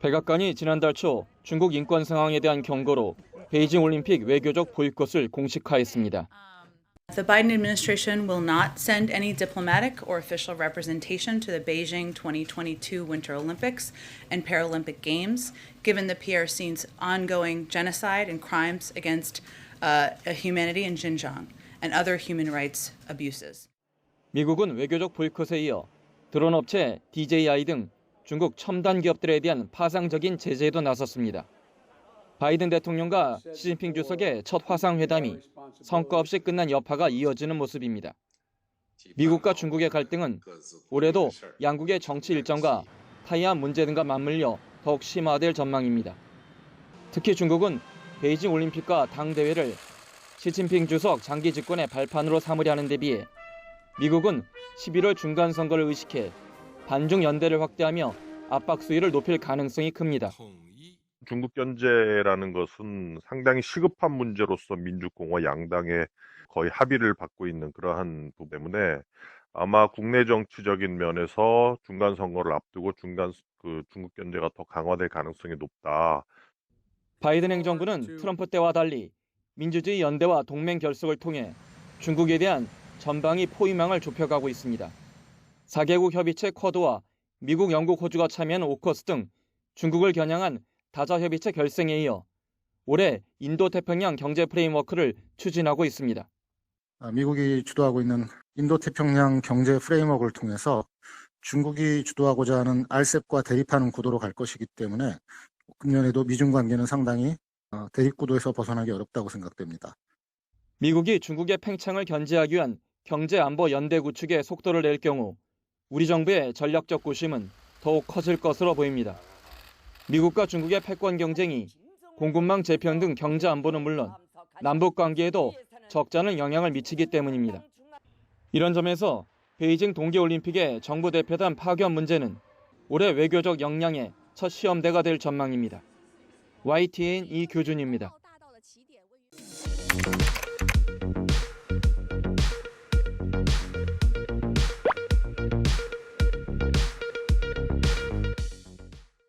백악관이 지난달 초 중국 인권 상황에 대한 경고로 베이징 올림픽 외교적 보이콧을 공식화했습니다. The Biden administration will not send any diplomatic or official representation to the Beijing 2022 Winter Olympics and Paralympic Games, given the PRC's ongoing genocide and crimes against humanity in Xinjiang and other human rights abuses. 미국은 외교적 보이콧에 이어 드론 업체 DJI 등 중국 첨단 기업들에 대한 파상적인 제재에도 나섰습니다. 바이든 대통령과 시진핑 주석의 첫 화상회담이 성과 없이 끝난 여파가 이어지는 모습입니다. 미국과 중국의 갈등은 올해도 양국의 정치 일정과 타이완 문제 등과 맞물려 더욱 심화될 전망입니다. 특히 중국은 베이징 올림픽과 당대회를 시진핑 주석 장기 집권의 발판으로 삼으려 하는 데 비해 미국은 11월 중간 선거를 의식해 반중 연대를 확대하며 압박 수위를 높일 가능성이 큽니다. 중국 견제라는 것은 상당히 시급한 문제로서 민주공화 양당의 거의 합의를 받고 있는 그러한 부분 때문에 아마 국내 정치적인 면에서 중간 선거를 앞두고 중국 견제가 더 강화될 가능성이 높다. 바이든 행정부는 트럼프 때와 달리 민주주의 연대와 동맹 결속을 통해 중국에 대한 전방위 포위망을 좁혀가고 있습니다. 4개국 협의체 쿼드와 미국, 영국, 호주가 참여한 오커스 등 중국을 겨냥한 다자협의체 결성에 이어 올해 인도태평양 경제 프레임워크를 추진하고 있습니다. 미국이 주도하고 있는 인도태평양 경제 프레임워크를 통해서 중국이 주도하고자 하는 RCEP과 대립하는 구도로 갈 것이기 때문에 금년에도 미중 관계는 상당히 대립구도에서 벗어나기 어렵다고 생각됩니다. 미국이 중국의 팽창을 견제하기 위한 경제안보 연대 구축에 속도를 낼 경우 우리 정부의 전략적 고심은 더욱 커질 것으로 보입니다. 미국과 중국의 패권 경쟁이 공급망 재편 등 경제 안보는 물론 남북 관계에도 적잖은 영향을 미치기 때문입니다. 이런 점에서 베이징 동계올림픽의 정부 대표단 파견 문제는 올해 외교적 역량의 첫 시험대가 될 전망입니다. YTN 이교준입니다.